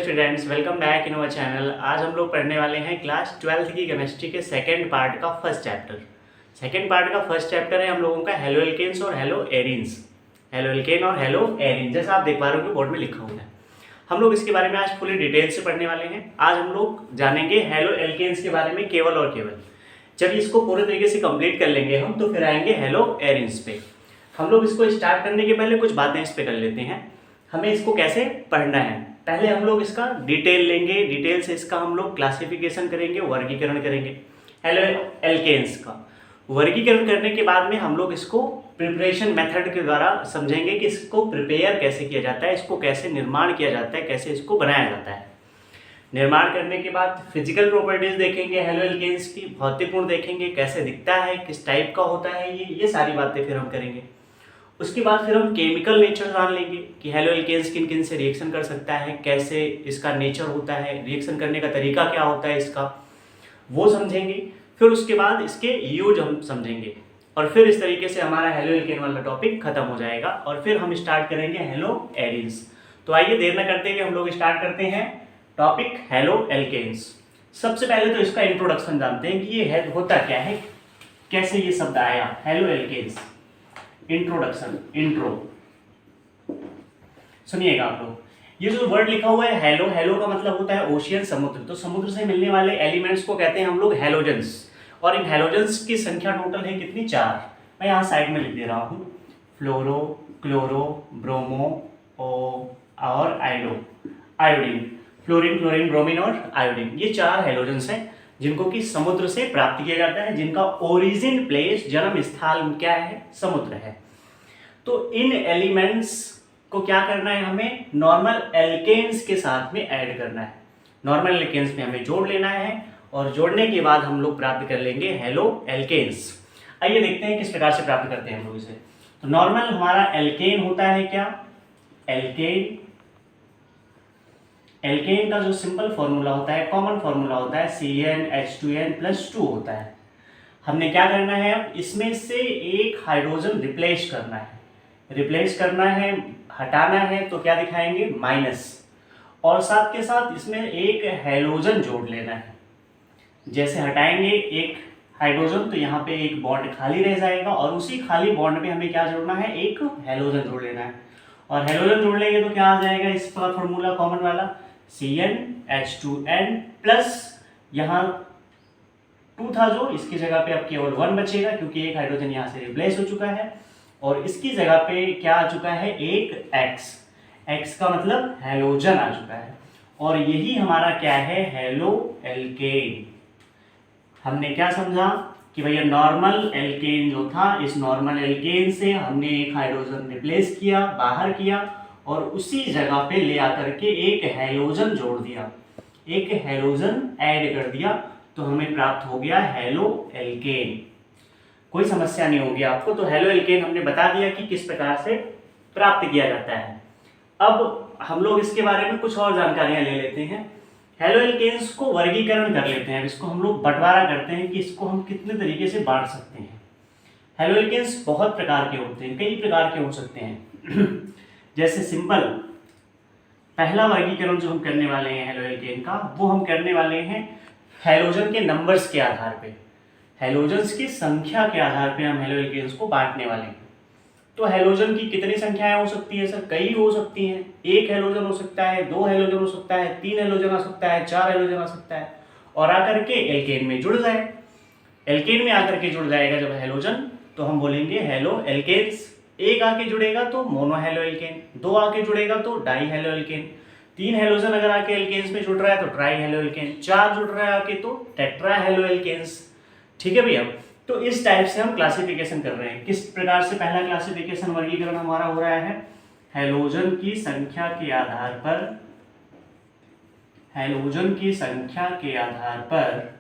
Students, welcome back in our channel. आज हम लोग पढ़ने वाले हैं क्लास 12th की केमिस्ट्री के सेकंड पार्ट का फर्स्ट चैप्टर। सेकंड पार्ट का फर्स्ट चैप्टर है हम लोगों का हेलो एल्केन्स और हेलो एरीन्स। हेलो एल्केन और हेलो एरीन, जैसा आप देख पा रहे हो बोर्ड में लिखा हुआ है। हम लोग इसके बारे में आज फुली डिटेल से पढ़ने वाले हैं। आज हम लोग जानेंगे हेलो एल्केन्स के बारे में केवल और केवल। जब इसको पूरे तरीके से कंप्लीट कर लेंगे हम, तो फिर आएंगे हेलो एरीन्स पे। हम लोग इसको स्टार्ट करने के पहले कुछ बातें इस पे कर लेते हैं। हमें इसको कैसे पढ़ना है, पहले हम लोग इसका डिटेल लेंगे। डिटेल से इसका हम लोग क्लासिफिकेशन करेंगे, वर्गीकरण करेंगे। हेलो एल्केन्स का वर्गीकरण करने के बाद में हम लोग इसको प्रिपरेशन मेथड के द्वारा समझेंगे कि इसको प्रिपेयर कैसे किया जाता है, इसको कैसे निर्माण किया जाता है, कैसे इसको बनाया जाता है। निर्माण करने के बाद फिजिकल प्रॉपर्टीज देखेंगे हेलो एल्केन्स की, भौतिक गुण देखेंगे, कैसे दिखता है, किस टाइप का होता है, ये सारी बातें फिर हम करेंगे। उसके बाद फिर हम केमिकल नेचर जान लेंगे कि हेलो एल्केन्स किन किन से रिएक्शन कर सकता है, कैसे इसका नेचर होता है, रिएक्शन करने का तरीका क्या होता है इसका, वो समझेंगे। फिर उसके बाद इसके यूज हम समझेंगे और फिर इस तरीके से हमारा हेलो एल्केन वाला टॉपिक खत्म हो जाएगा और फिर हम स्टार्ट करेंगे हेलो एरीन्स। तो आइए देर न करते हुए हम लोग स्टार्ट करते हैं टॉपिक हेलो एल्केन्स। सबसे पहले तो इसका इंट्रोडक्शन जानते हैं कि ये होता क्या है, कैसे ये शब्द आया हेलो एल्केन्स। इंट्रोडक्शन, इंट्रो सुनिएगा आप लोग। ये जो वर्ड लिखा हुआ है हेलो, हेलो का मतलब होता है ओशियन, समुद्र। तो समुद्र से मिलने वाले एलिमेंट्स को कहते हैं हम लोग हेलोजेंस। और इन हेलोजेंस की संख्या टोटल है कितनी, 4। मैं यहाँ साइड में लिख दे रहा हूँ, फ्लोरो, क्लोरो, ब्रोमो और आयोडीन। फ्लोरीन, क्लोरीन, ब्रोमीन और आयोडीन, ये 4 हेलोजेंस हैं जिनको कि समुद्र से प्राप्त किया जाता है, जिनका ओरिजिन प्लेस, जन्म स्थान क्या है, समुद्र है। तो इन एलिमेंट्स को क्या करना है, हमें नॉर्मल एल्केन्स के साथ में ऐड करना है। नॉर्मल एल्केन्स में हमें जोड़ लेना है और जोड़ने के बाद हम लोग प्राप्त कर लेंगे हेलो एल्केन्स। आइए देखते हैं किस प्रकार से प्राप्त करते हैं हम लोग इसे। तो नॉर्मल हमारा एल्केन होता है क्या, एल्केन। एल्केन का जो सिंपल फॉर्मूला होता है, कॉमन फॉर्मूला होता है CnH2n+2 होता है। हमने क्या करना है, अब इसमें से एक हाइड्रोजन रिप्लेस करना है, हटाना है, तो क्या दिखाएंगे, माइनस। और साथ के साथ इसमें एक हेलोजन जोड़ लेना है। जैसे हटाएंगे एक हाइड्रोजन तो यहाँ पे एक बॉन्ड खाली रह जाएगा और उसी खाली बॉन्ड में हमें क्या जोड़ना है, एक हेलोजन जोड़ लेना है। और हेलोजन जोड़ लेंगे तो क्या आ जाएगा इसका फॉर्मूला कॉमन वाला, CnH2n प्लस यहाँ 2 था जो, इसकी जगह पे अब केवल 1 बचेगा क्योंकि एक हाइड्रोजन यहाँ से रिप्लेस हो चुका है। और इसकी जगह पे क्या आ चुका है, एक X का मतलब हेलोजन आ चुका है। और यही हमारा क्या है, हेलो एल्केन। हमने क्या समझा कि भैया नॉर्मल एल्केन जो था, इस नॉर्मल एल्केन से हमने एक हाइड्रोजन रिप्लेस किया, बाहर किया और उसी जगह पे ले आकर के एक हेलोजन जोड़ दिया, एक हेलोजन ऐड कर दिया, तो हमें प्राप्त हो गया हेलो एल्केन। कोई समस्या नहीं होगी आपको। तो हेलो एल्केन हमने बता दिया कि किस प्रकार से प्राप्त किया जाता है। अब हम लोग इसके बारे में कुछ और जानकारियां ले लेते हैं। हेलो एल्केन्स को वर्गीकरण कर लेते हैं। इसको हम लोग बंटवारा करते हैं कि इसको हम कितने तरीके से बांट सकते हैं। हेलो एल्केन्स बहुत प्रकार के होते हैं, कई प्रकार के हो सकते हैं। जैसे सिंपल पहला वर्गीकरण जो हम करने वाले हैं हेलो एल्केन का, वो हम करने वाले हैं हेलोजन के नंबर्स के आधार पे, हेलोजन्स की संख्या के आधार पे हम हेलो एल्केन्स को बांटने वाले हैं। तो हेलोजन की कितनी संख्याएं हो सकती है सर, कई हो सकती हैं। एक हेलोजन हो सकता है, 2 हेलोजन हो सकता है, 3 हेलोजन आ सकता है, 4 हेलोजन आ सकता है और आकर के एल्केन में जुड़ जाए। एल्केन में आकर के जुड़ जाएगा जब हेलोजन, तो हम बोलेंगे हेलो एल्केन्स। एक आके जुड़ेगा तो मोनो हेलो एल्केन, 2 आके जुड़ेगा तो डाई हेलो एल्केन, 3 हेलोजन अगर आके एल्केन्स में जुड़ रहा है तो ट्राई हेलो एल्केन, 4 जुड़ रहा है आके तो टेट्रा हेलो एल्केन्स। ठीक है भैया। तो इस टाइप से हम क्लासिफिकेशन कर रहे हैं। किस प्रकार से पहला क्लासिफिकेशन वर्गीकरण हमारा हो रहा है, हेलोजन की संख्या के आधार पर, हेलोजन की संख्या के आधार पर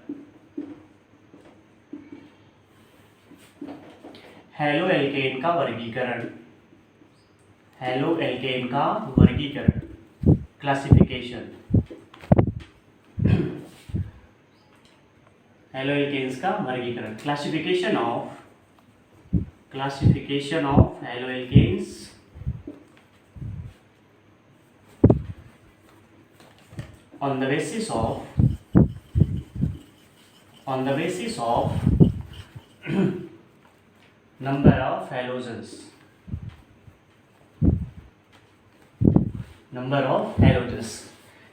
हेलो एल्केन का वर्गीकरण, हेलो एल्केन का वर्गीकरण, क्लासिफिकेशन, हेलो एल्केन्स का वर्गीकरण, classification of halo alkanes on the basis of number of halogens,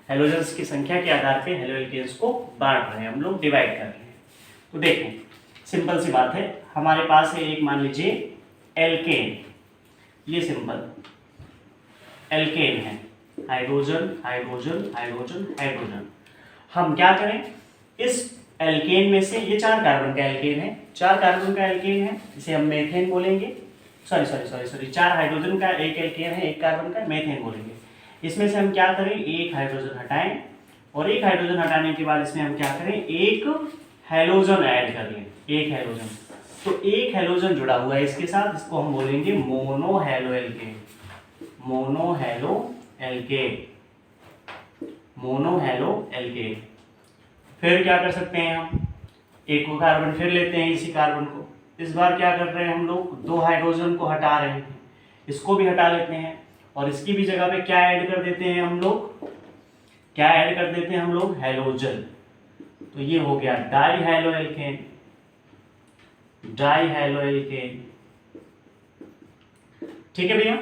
halogens की संख्या के आधार पे हेलो एल्केन्स को बांट रहे हैं हम लोग, डिवाइड कर रहे हैं। तो देखें, सिंपल सी बात है, हमारे पास है एक, मान लीजिए एल्केन, ये सिंपल एल्केन है, हाइड्रोजन हाइड्रोजन हाइड्रोजन हाइड्रोजन। हम क्या करें, इस एल्केन में से, ये 4 कार्बन का एल्केन है, 4 कार्बन का एल्केन है, इसे हम मेथेन बोलेंगे। सॉरी 4 हाइड्रोजन का एक एल्केन है, 1 कार्बन का, मेथेन बोलेंगे। इसमें से हम क्या करें, एक हाइड्रोजन हटाएं, और एक हाइड्रोजन हटाने के बाद इसमें हम क्या करें, एक हेलोजन ऐड कर लें, एक हेलोजन। तो एक हेलोजन जुड़ा हुआ है इसके साथ, इसको हम बोलेंगे mono halo alkane, mono halo alkane, mono halo alkane. फिर क्या कर सकते हैं, हम एक को कार्बन फिर लेते हैं, इसी कार्बन को, इस बार क्या कर रहे हैं हम लोग, 2 हाइड्रोजन को हटा रहे हैं, इसको भी हटा लेते हैं, और इसकी भी जगह पे क्या ऐड कर देते हैं हम लोग, क्या ऐड कर देते हैं हम लोग, हेलोजन। तो ये हो गया die halo alkane, die halo alkane. ठीक है भैया,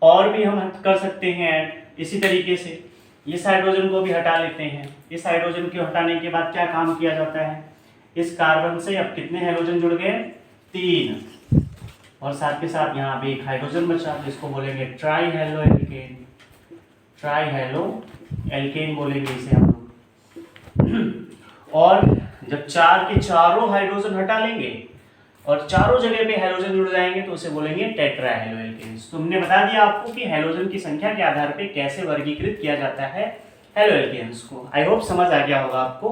और भी हम कर सकते हैं ऐड इसी तरीके से। इस हाइड्रोजन को भी हटा लेते हैं, इस हाइड्रोजन को हटाने के बाद क्या काम किया जाता है, इस कार्बन से अब कितने हेलोजन जुड़ गए, 3, और साथ के साथ यहाँ पे एक हाइड्रोजन बचा, जिसको बोलेंगे try halo alkane, try halo alkane बोलेंगे इसे हम लोग। और जब 4 के चारों हाइड्रोजन हटा लेंगे और चारों जगह पे हेलोजन जुड़ जाएंगे तो उसे बोलेंगे टेट्रा हेलो एल्केन्स। तो हमने बता दिया आपको कि हेलोजन की संख्या के आधार पे कैसे वर्गीकृत किया जाता है हेलो एल्केन्स को। आई होप समझ आ गया होगा आपको।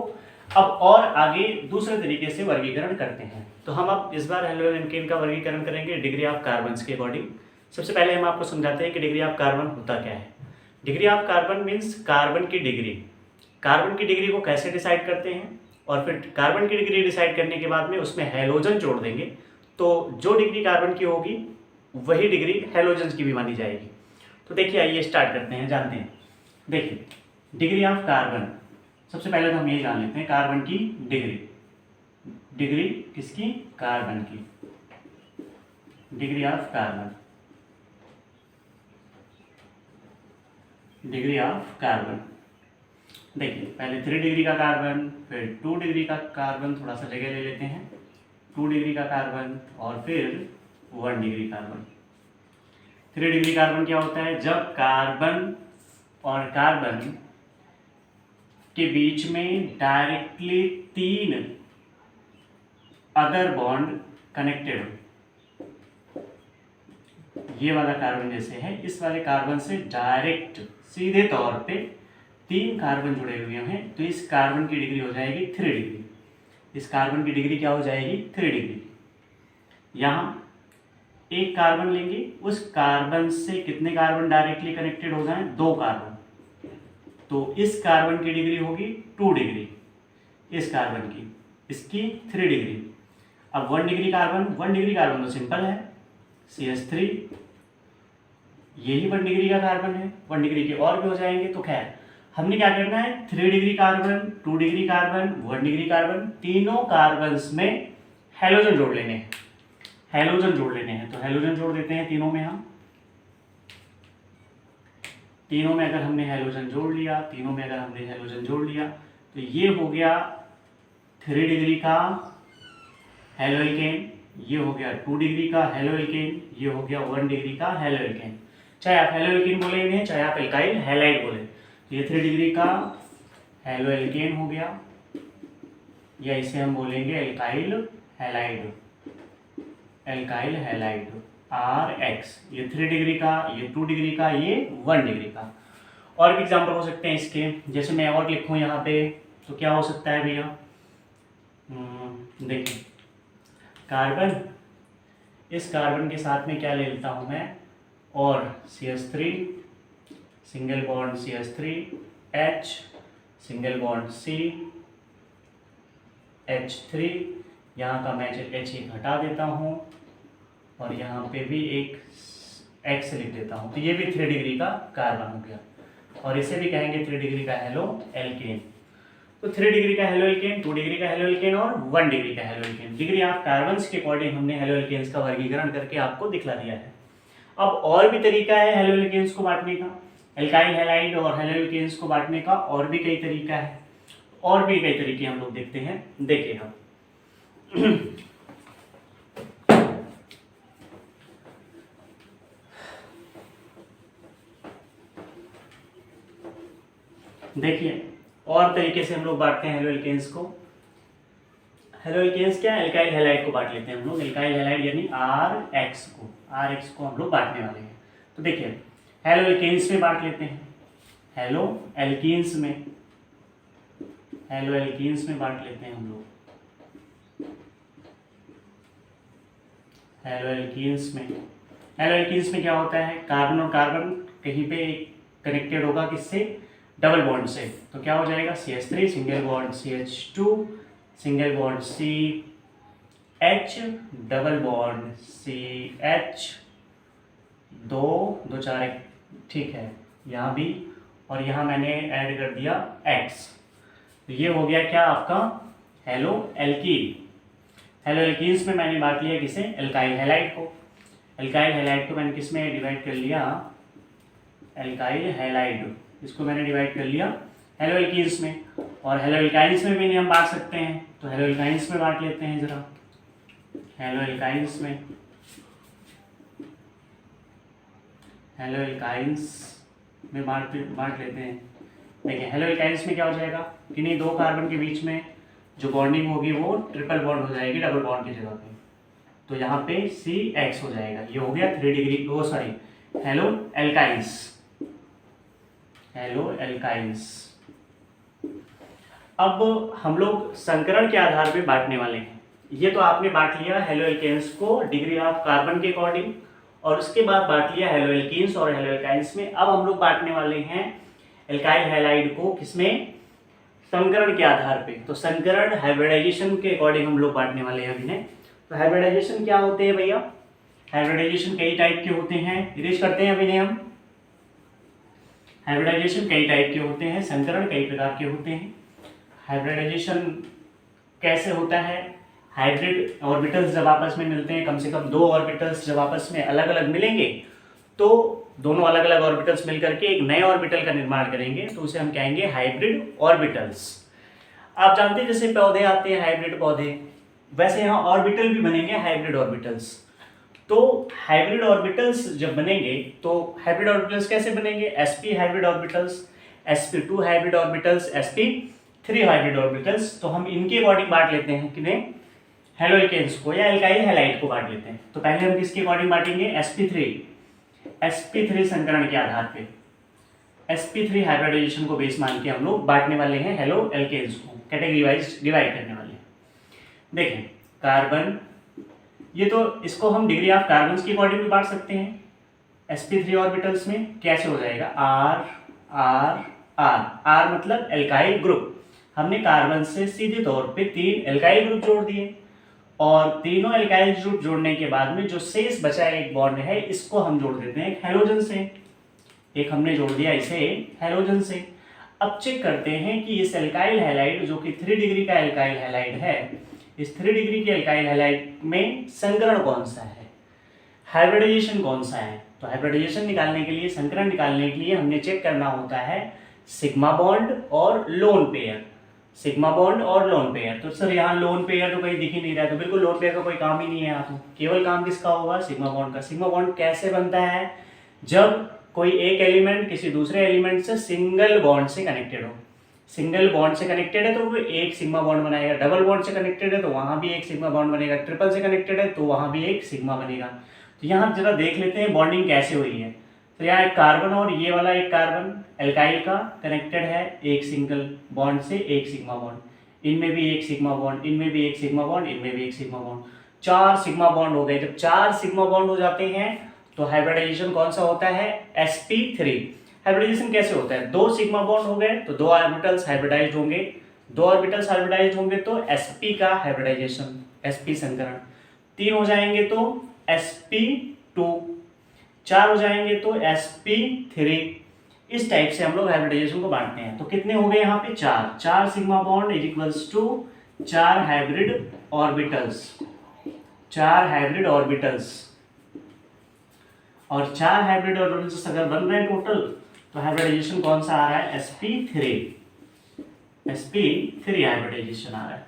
अब और आगे दूसरे तरीके से वर्गीकरण करते हैं। तो हम अब इस बार हेलो एल्केन का वर्गीकरण करेंगे डिग्री ऑफ कार्बन के अकॉर्डिंग। सबसे पहले हम आपको समझाते हैं कि डिग्री ऑफ कार्बन होता क्या है। Degree of carbon means carbon की डिग्री। कार्बन की डिग्री को कैसे डिसाइड करते हैं, और फिर कार्बन की डिग्री डिसाइड करने के बाद में उसमें हेलोजन जोड़ देंगे, तो जो डिग्री कार्बन की होगी वही डिग्री हेलोजन की भी मानी जाएगी। तो देखिए, आइए स्टार्ट करते हैं, जानते हैं। देखिए, डिग्री ऑफ कार्बन, सबसे पहले तो हम ये जान लेते हैं कार्बन की डिग्री। डिग्री किसकी, कार्बन की, degree of carbon, degree of carbon. देखिए, पहले 3 डिग्री का कार्बन, फिर 2 डिग्री का कार्बन, थोड़ा सा जगह ले लेते हैं, 2 डिग्री का कार्बन, और फिर 1 डिग्री कार्बन। 3 डिग्री कार्बन क्या होता है, जब कार्बन और कार्बन के बीच में डायरेक्टली 3 अदर बॉन्ड कनेक्टेड हो। ये वाला कार्बन जैसे है, इस वाले कार्बन से डायरेक्ट सीधे तौर पे 3 कार्बन जुड़े हुए हैं, तो इस कार्बन की डिग्री हो जाएगी 3 डिग्री। इस कार्बन की डिग्री क्या हो जाएगी, 3 डिग्री। यहाँ एक कार्बन लेंगे, उस कार्बन से कितने कार्बन डायरेक्टली कनेक्टेड हो जाएं, 2 कार्बन, तो इस कार्बन की डिग्री होगी 2 डिग्री, इस कार्बन की, इसकी 3 डिग्री। अब 1 डिग्री कार्बन, 1 डिग्री कार्बन तो सिंपल है, CH3, यही 1 डिग्री का कार्बन है। 1 डिग्री के और भी हो जाएंगे। तो खैर, हमने क्या करना है, 3 degree carbon, 2 degree carbon, 1 degree carbon, तीनों कार्बन्स में हेलोजन जोड़ लेने हैं, हेलोजन जोड़ लेने हैं। तो हेलोजन जोड़ देते हैं तीनों में। हम तीनों में अगर हमने हेलोजन जोड़ लिया, तीनों में अगर हमने हेलोजन जोड़ लिया, तो ये हो गया 3 डिग्री का हेलो एल्केन, ये हो गया 2 डिग्री का हेलो एल्केन, ये हो गया 1 डिग्री का हेलो एल्केन। चाहे आप हेलो एल्केन बोलेंगे, चाहे आप एल्काइल हैलाइड बोले, ये 3 डिग्री का हेलो एल्केन हो गया, या इसे हम बोलेंगे alkyl halide, alkyl halide RH। ये 3 डिग्री का, ये 2 डिग्री का, ये 1 डिग्री का। और भी एग्जाम्पल हो सकते हैं इसके, जैसे मैं और लिखूँ यहाँ पे, तो क्या हो सकता है भैया, देखिए कार्बन, इस कार्बन के साथ में क्या ले लेता हूँ मैं, और CH3, single bond CH3, H, single bond C, H3, यहाँ का मैं H एक हटा देता हूँ, और यहाँ पे भी एक X लिख देता हूँ, तो ये भी 3 डिग्री का कार्बन हो गया। और इसे भी कहेंगे 3 डिग्री का हेलो एल्केन। तो 3 डिग्री का हेलो एल्केन, 2 डिग्री का हेलो एल्केन और 1 डिग्री का halo alkane. Degree of carbons के अकॉर्डिंग हमने हेलो एल्केन्स का वर्गीकरण करके आपको दिखला दिया है। अब और भी तरीका है हेलो एल्केन्स को बांटने का, एल्काइल हैलाइड और हेलो एल्केन्स को बांटने का और भी कई तरीका है, और भी कई तरीके हम लोग देखते हैं। देखिए हम देखिए और तरीके से हम लोग बांटते हैं हेलो एल्केन्स को। हेलो एल्केन्स क्या है, एल्काइल हैलाइड को बांट लेते हैं हम लोग, एल्काइल हैलाइड यानी आर एक्स को हम लोग बांटने वाले हैं। तो देखिए हेलो एल्केन्स में बांट लेते हैं, हेलो एल्कीन्स में बांट लेते हैं हम लोग, हेलो एल्कीन्स में क्या होता है, कार्बन और कार्बन कहीं पे कनेक्टेड होगा किससे, डबल बॉन्ड से। तो क्या हो जाएगा CH3 single bond CH2 single bond CH double bond CH, 2 2 4 1, ठीक है, यहाँ भी, और यहाँ मैंने ऐड कर दिया X। तो ये हो गया क्या आपका हेलो एल्कीन। हेलो एल्कीन्स में मैंने बांट लिया किसे, एल्काइल हैलाइड को। एल्काइल हैलाइड को मैंने किस में डिवाइड कर लिया, एल्काइल हैलाइड, इसको मैंने डिवाइड कर लिया हेलो एल्कीन्स में। और हेलो एल्काइन्स में भी हम बांट सकते हैं, तो हेलो एल्काइन्स में बांट लेते हैं जरा, हेलो एल्काइन्स में बांट लेते हैं। देखिए हेलो एल्काइन्स में क्या हो जाएगा, किन्हीं दो कार्बन के बीच में जो बॉन्डिंग होगी वो ट्रिपल बॉन्ड हो जाएगी डबल बॉन्ड की जगह पे, तो यहाँ पे CX हो जाएगा। ये हो गया 3 डिग्री, वो सॉरी हेलो एल्काइन्स। अब हम लोग संकरण के आधार पे बांटने वाले हैं। ये तो आपने बांट लिया हेलो एल्केन्स को डिग्री ऑफ कार्बन के अकॉर्डिंग, और उसके बाद बांट लिया हेलो एल्कीन्स और हेलो एल्काइन्स में। अब हम लोग बांटने वाले हैं एल्काइल हैलाइड को किसमें, संकरण के आधार पे। तो संकरण हाइब्रिडाइजेशन के अकॉर्डिंग हम लोग बांटने वाले हैं अभिनय। तो हाइब्रिडाइजेशन क्या होते हैं भैया, हाइब्रिडाइजेशन कई टाइप के होते हैं, इरेज करते हैं अभिनय हम। हाइब्रिडाइजेशन कई टाइप के होते हैं, संकरण कई प्रकार के होते हैं। हाइब्रिडाइजेशन कैसे होता है, हाइब्रिड ऑर्बिटल्स जब आपस में मिलते हैं, कम से कम 2 ऑर्बिटल्स जब आपस में अलग अलग मिलेंगे, तो दोनों अलग अलग ऑर्बिटल्स मिलकर के एक नए ऑर्बिटल का निर्माण करेंगे, तो उसे हम कहेंगे हाइब्रिड ऑर्बिटल्स। आप जानते हैं जैसे पौधे आते हैं हाइब्रिड पौधे, वैसे यहाँ ऑर्बिटल भी बनेंगे हाइब्रिड ऑर्बिटल्स। तो हाइब्रिड ऑर्बिटल्स जब बनेंगे तो हाइब्रिड ऑर्बिटल्स कैसे बनेंगे, sp hybrid orbitals, sp2 hybrid orbitals, sp3 hybrid orbitals. तो हम इनके अकॉर्डिंग बांट लेते हैं किन्हें, हेलो एल्केन्स को या एल्काइल हैलाइड को बांट लेते हैं। तो पहले हम किसके अकॉर्डिंग बांटेंगे, sp3 संकरण के आधार पे, sp3 हाइब्रिडाइजेशन को बेस मान के हम लोग बांटने वाले हैं हेलो एल्केन्स को, कैटेगरी वाइज डिवाइड करने वाले हैं। देखें कार्बन, ये तो इसको हम डिग्री ऑफ कार्बन के अकॉर्डिंग भी बांट सकते हैं। sp3 ऑर्बिटल्स में कैसे हो जाएगा, R मतलब एल्काइल ग्रुप। हमने कार्बन से सीधे तौर पे 3 एल्काइल ग्रुप जोड़ दिए, और तीनों एल्काइल ग्रुप जोड़ने के बाद में जो शेष बचा एक बॉन्ड है, इसको हम जोड़ देते हैं एक हैलोजन से। एक हमने जोड़ दिया इसे हैलोजन से। अब चेक करते हैं कि इस एल्काइल हैलाइड जो कि 3 डिग्री का एल्काइल हैलाइड है, इस 3 डिग्री के एल्काइल हैलाइड में संकरण कौन सा है, हाइब्रिडाइजेशन कौन सा है। तो हाइब्रिडाइजेशन निकालने के लिए, संकरण निकालने के लिए हमने चेक करना होता है सिग्मा बॉन्ड और लोन पेयर, सिग्मा बॉन्ड और लोन पेयर। तो सर यहाँ लोन पेयर तो कहीं दिख ही नहीं रहा है, तो बिल्कुल लोन पेयर का कोई काम ही नहीं है यहाँ, तो केवल काम किसका होगा, सिग्मा बॉन्ड का। सिग्मा बॉन्ड कैसे बनता है, जब कोई एक एलिमेंट किसी दूसरे एलिमेंट से सिंगल बॉन्ड से कनेक्टेड हो। सिंगल बॉन्ड से कनेक्टेड है तो वो एक सिग्मा बॉन्ड बनाएगा, डबल बॉन्ड से कनेक्टेड है तो वहाँ भी एक सिग्मा बॉन्ड बनेगा, ट्रिपल से कनेक्टेड है तो वहाँ भी एक सिग्मा बनेगा। तो यहाँ जरा देख लेते हैं बॉन्डिंग कैसे हुई है। तो यहाँ एक कार्बन और ये वाला एक कार्बन एल्काइल का कनेक्टेड है एक सिंगल बॉन्ड से एक सिग्मा बॉन्ड, इनमें भी एक सिग्मा बॉन्ड, इनमें भी एक सिग्मा बॉन्ड, इनमें भी एक सिग्मा बॉन्ड, 4 सिग्मा बॉन्ड हो गए। जब 4 सिग्मा बॉन्ड हो जाते हैं तो हाइब्रिडाइजेशन कौन सा होता है, sp3। हाइब्रिडाइजेशन कैसे होता है, 2 सिग्मा बॉन्ड हो गए तो 2 ऑर्बिटल्स हाइब्रिडाइज्ड होंगे, 2 ऑर्बिटल्स हाइब्रिडाइज्ड होंगे तो sp का हाइब्रिडाइजेशन, sp संकरण। 3 हो जाएंगे तो sp2, 4 हो जाएंगे तो sp3, इस टाइप से हम लोग हाइब्रिडाइजेशन को बांटते हैं। तो कितने हो गए यहाँ पे? 4 sigma bond is equals to 4 hybrid orbitals, 4 hybrid orbitals. और 4 हाइब्रिड ऑर्बिटल्स अगर बन रहे हैं टोटल, तो हाइब्रिडाइजेशन कौन सा आ रहा है? sp3, sp3 हाइब्रिडाइजेशन आ रहा है।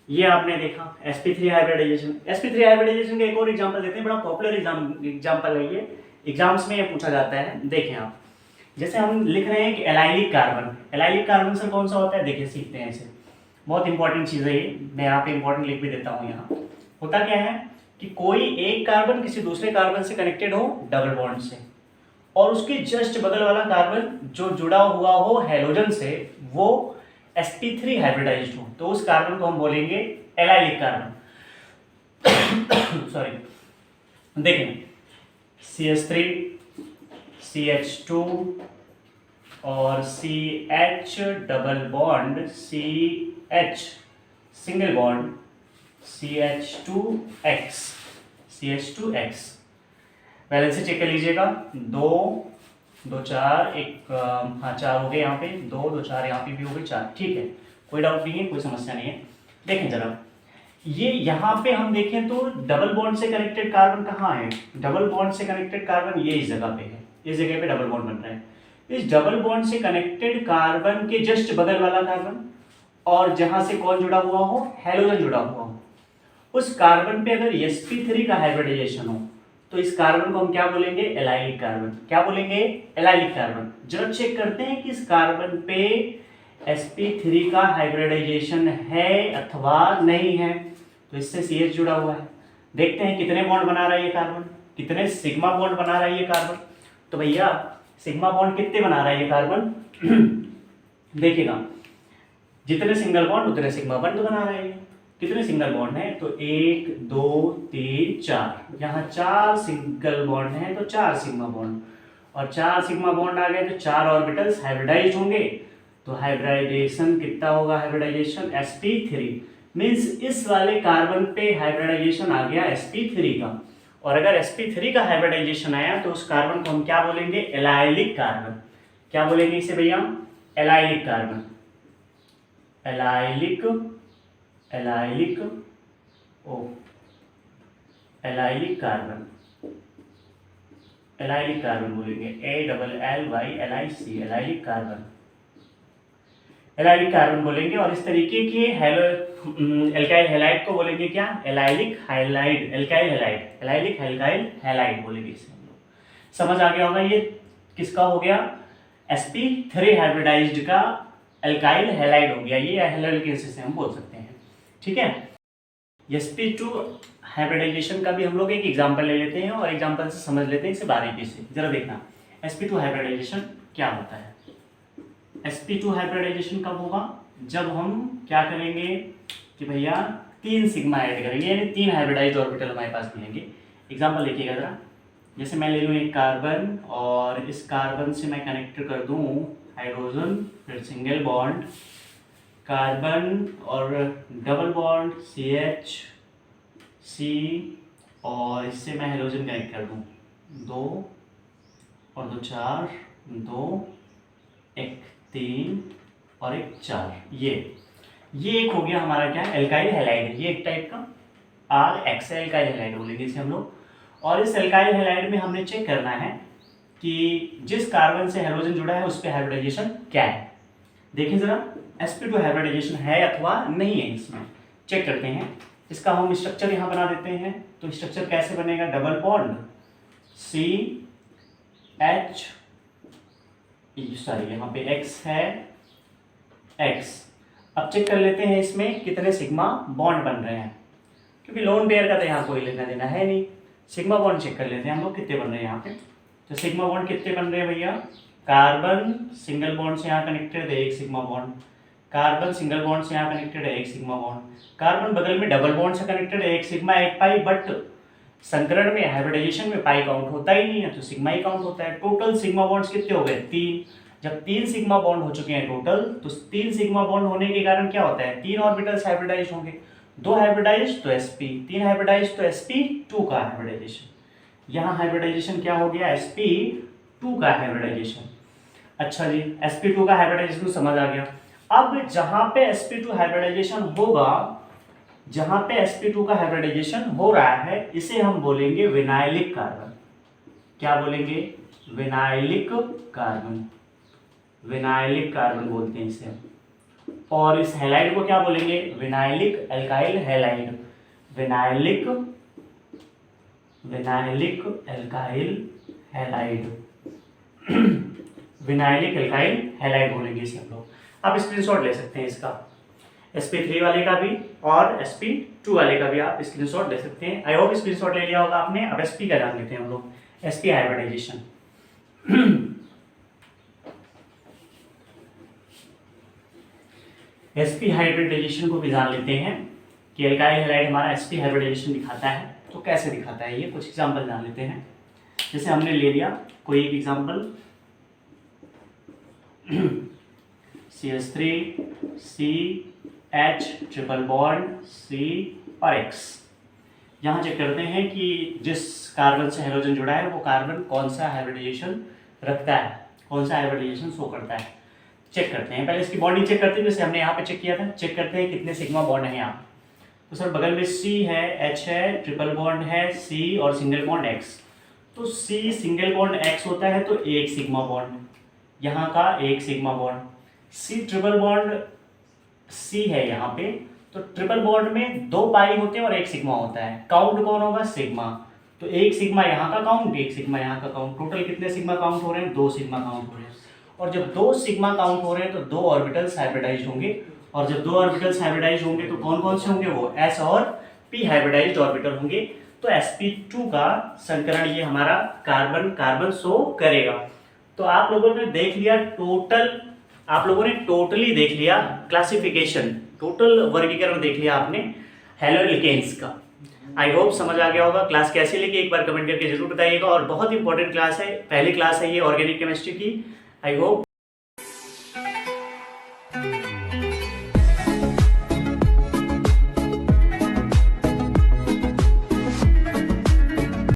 ये आपने देखा sp3 हाइब्रिडाइजेशन। sp3 हाइब्रिडाइजेशन का एक और एग्जांपल देते हैं, बड़ा पॉपुलर एग्जांपल है ये, एग्जाम्स में ये पूछा जाता है। देखें आप, जैसे हम लिख रहे हैं कि allylic carbon, allylic carbon sir कौन सा होता है? देखिए सीखते हैं इसे, बहुत इंपॉर्टेंट चीज़ है ये, मैं यहाँ पे इंपॉर्टेंट लिख भी देता हूँ। यहाँ होता क्या है कि कोई एक कार्बन किसी दूसरे कार्बन से कनेक्टेड हो डबल बॉन्ड से, और उसके जस्ट बगल वाला कार्बन जो जुड़ा हुआ हो हेलोजन से वो sp3 हाइब्रिडाइज्ड हो, तो उस कार्बन को हम बोलेंगे एलाइलिक कार्बन। सॉरी, देखें CH3, CH2 और CH double bond CH single bond CH2X, CH2X। Valency check कर लीजिएगा, 2 2 4 एक, हाँ 4 हो गए यहाँ पे, 2 2 4 यहाँ पे भी हो गए 4, ठीक है, कोई डाउट नहीं है, कोई समस्या नहीं है। देखें जरा, ये यहाँ पे हम देखें तो डबल बॉन्ड से कनेक्टेड कार्बन कहाँ है? डबल बॉन्ड से कनेक्टेड कार्बन ये इस जगह पे है, इस जगह पे डबल बॉन्ड बन रहा है। इस डबल बॉन्ड से कनेक्टेड कार्बन के जस्ट बगल वाला कार्बन, और जहां से कौन जुड़ा हुआ हो? हेलोजन जुड़ा हुआ हो, उस कार्बन पे अगर sp3 का हाइब्रिडाइजेशन हो, तो इस कार्बन को हम क्या बोलेंगे? Allylic carbon. क्या बोलेंगे? Allylic carbon. जब चेक करते हैं कि इस कार्बन पे sp3 का हाइब्रिडाइजेशन है अथवा नहीं है, तो इससे CH जुड़ा हुआ है। देखते हैं कितने बॉन्ड बना रहा है ये कार्बन, कितने सिग्मा बॉन्ड बना रहा है ये कार्बन। तो भैया सिग्मा बॉन्ड कितने बना रहा है ये कार्बन? देखिएगा, जितने सिंगल बॉन्ड उतने सिग्मा बॉन्ड बना रहा है ये। कितने सिंगल बॉन्ड है? तो 1 2 3 4, यहाँ 4 सिंगल बॉन्ड है तो 4 सिग्मा बॉन्ड, और 4 सिग्मा बॉन्ड आ गए तो 4 ऑर्बिटल्स हाइब्रिडाइज होंगे। तो हाइब्रिडाइजेशन कितना होगा? हाइब्रिडाइजेशन sp3 मींस इस वाले कार्बन पे हाइब्रिडाइजेशन आ गया sp3 का, और अगर sp3 का हाइब्रिडाइजेशन आया तो उस कार्बन को हम क्या बोलेंगे? Allylic carbon. क्या बोलेंगे इसे भैया? Allylic carbon. एलाइलिक, एलाइलिक ओ एलाइलिक कार्बन, एलाइलिक कार्बन बोलेंगे, ALLY LIC, allylic carbon, allylic carbon बोलेंगे। और इस तरीके के एल्काइल हैलाइड को बोलेंगे क्या? Allylic halide, alkyl halide, allylic alkyl halide बोलेंगे इसे हम लोग। समझ आ गया होगा ये किसका हो गया? sp3 हाइब्रिडाइज्ड का एल्काइल हैलाइड हो गया, ये हैलाइड केसेस से हम बोल सकते हैं, ठीक है। sp2 हाइब्रिडाइजेशन का भी हम लोग एक एग्जांपल ले लेते हैं और एग्जांपल से समझ लेते हैं इसे बारीकी से। जरा देखना sp2 हाइब्रिडाइजेशन क्या होता है। sp2 हाइब्रिडाइजेशन कब होगा? जब हम क्या करेंगे कि भैया 3 सिग्मा ऐड करेंगे, यानी 3 हाइब्रिडाइज्ड ऑर्बिटल हमारे पास मिलेंगे। एग्जांपल देखिएगा जरा, जैसे मैं ले लूँ एक कार्बन और इस कार्बन से मैं कनेक्ट कर दूँ हाइड्रोजन, फिर सिंगल बॉन्ड कार्बन और डबल बॉन्ड CH C, और इससे मैं हेलोजन कनेक्ट कर दूँ 2 और 2 4, 2 1 3 और 1 4। ये एक हो गया हमारा क्या? Alkyl halide. ये एक टाइप का RX एल्काइल हैलाइड बोलेंगे इसे हम लोग। और इस एल्काइल हैलाइड में हमने चेक करना है कि जिस कार्बन से हेलोजन जुड़ा है उस पर हाइब्रिडाइजेशन क्या है। देखिए जरा, sp2 हाइब्रिडाइजेशन है अथवा नहीं है, इसमें चेक करते हैं। इसका हम स्ट्रक्चर यहाँ बना देते हैं। तो स्ट्रक्चर कैसे बनेगा? डबल बॉन्ड CH, सॉरी यहाँ पे X है, X। अब चेक कर लेते हैं इसमें कितने सिग्मा बॉन्ड बन रहे हैं, क्योंकि लोन पेयर का तो यहाँ कोई लेना देना है नहीं। सिग्मा बॉन्ड चेक कर लेते हैं हम लोग कितने बन रहे हैं यहाँ पे। तो सिग्मा बॉन्ड कितने बन रहे हैं भैया? कार्बन सिंगल बॉन्ड से यहाँ कनेक्टेड है 1 sigma bond, carbon single bond से यहाँ कनेक्टेड है 1 सिग्मा बॉन्ड, कार्बन बगल में डबल बॉन्ड से कनेक्टेड है 1 सिग्मा 1 पाई, बट संकरण में हाइब्रिडाइजेशन में पाई काउंट होता ही नहीं है, तो सिग्मा ही काउंट होता है। टोटल सिग्मा बॉन्ड्स कितने हो गए? 3। जब 3 सिग्मा बॉन्ड हो चुके हैं टोटल, तो 3 सिग्मा बॉन्ड होने के कारण क्या होता है? 3 ऑर्बिटल्स हाइब्रिडाइज होंगे, 2 हाइब्रिडाइज तो sp, 3 हाइब्रिडाइज तो sp2 का हाइब्रिडाइजेशन। यहाँ हाइब्रिडाइजेशन क्या हो गया? sp2 का हाइब्रिडाइजेशन। अच्छा जी, sp2 का हाइब्रिडाइजेशन समझ आ गया। अब जहां पे sp2 हाइब्रिडाइजेशन होगा, जहां पे sp2 का हाइब्रिडाइजेशन हो रहा है, इसे हम बोलेंगे विनाइलिक कार्बन। क्या बोलेंगे? Vinylic carbon. विनाइलिक कार्बन बोलते हैं इसे हम। और इस हैलाइड को क्या बोलेंगे? Vinylic alkyl halide. Vinylic vinylic alkyl halide. Vinylic alkyl halide बोलेंगे इसे हम लोग। आप स्क्रीनशॉट ले सकते हैं इसका, sp3 वाले का भी और sp2 वाले का भी आप स्क्रीनशॉट ले सकते हैं। आई होप स्क्रीनशॉट ले लिया होगा आपने। अब sp का जान लेते हैं हम लोग, sp हाइब्रिडाइजेशन। sp हाइब्रिडाइजेशन को भी जान लेते हैं कि एल्काइल हैलाइड हमारा sp हाइब्रिडाइजेशन दिखाता है। तो कैसे दिखाता है ये, कुछ एग्जांपल जान लेते हैं। जैसे हमने ले लिया कोई एक example, CH3 CH triple bond C और X। यहाँ चेक करते हैं कि जिस कार्बन से हाइड्रोजन जुड़ा है वो कार्बन कौन सा हाइब्रिडाइजेशन रखता है, कौन सा हाइब्रिडाइजेशन शो करता है। चेक करते हैं, पहले इसकी बॉन्डिंग चेक करते हैं, जैसे हमने यहाँ पे चेक किया था। चेक करते हैं कितने सिग्मा बॉन्ड है यहाँ। तो सर बगल में C है, H है, ट्रिपल बॉन्ड है C और सिंगल बॉन्ड X। तो C सिंगल बॉन्ड X होता है तो एक सिग्मा बॉन्ड, यहाँ का एक sigma bond. C triple bond C है यहाँ पे, तो ट्रिपल बॉन्ड में 2 पाई होते हैं और एक सिग्मा होता है। काउंट कौन होगा? सिग्मा। तो एक सिग्मा यहाँ का काउंट, एक सिग्मा यहाँ का काउंट। टोटल कितने सिग्मा काउंट हो रहे हैं? 2 सिग्मा काउंट हो रहे हैं। और जब 2 सिग्मा काउंट हो रहे हैं तो 2 ऑर्बिटल्स हाइब्रिडाइज होंगे। और जब 2 ऑर्बिटल्स हाइब्रिडाइज होंगे तो कौन कौन से होंगे? वो s और p हाइब्रिडाइज्ड ऑर्बिटल होंगे। तो sp2 का संकरण ये हमारा कार्बन कार्बन शो करेगा। तो आप लोगों ने देख लिया टोटल, आप लोगों ने टोटली देख लिया क्लासिफिकेशन, टोटल वर्गीकरण देख लिया आपने हैलोएल्केन्स का। आई होप समझ आ गया होगा। क्लास कैसी लगी एक बार कमेंट करके जरूर बताइएगा। और बहुत इंपॉर्टेंट क्लास है, पहली क्लास है ये ऑर्गेनिक केमिस्ट्री की। I hope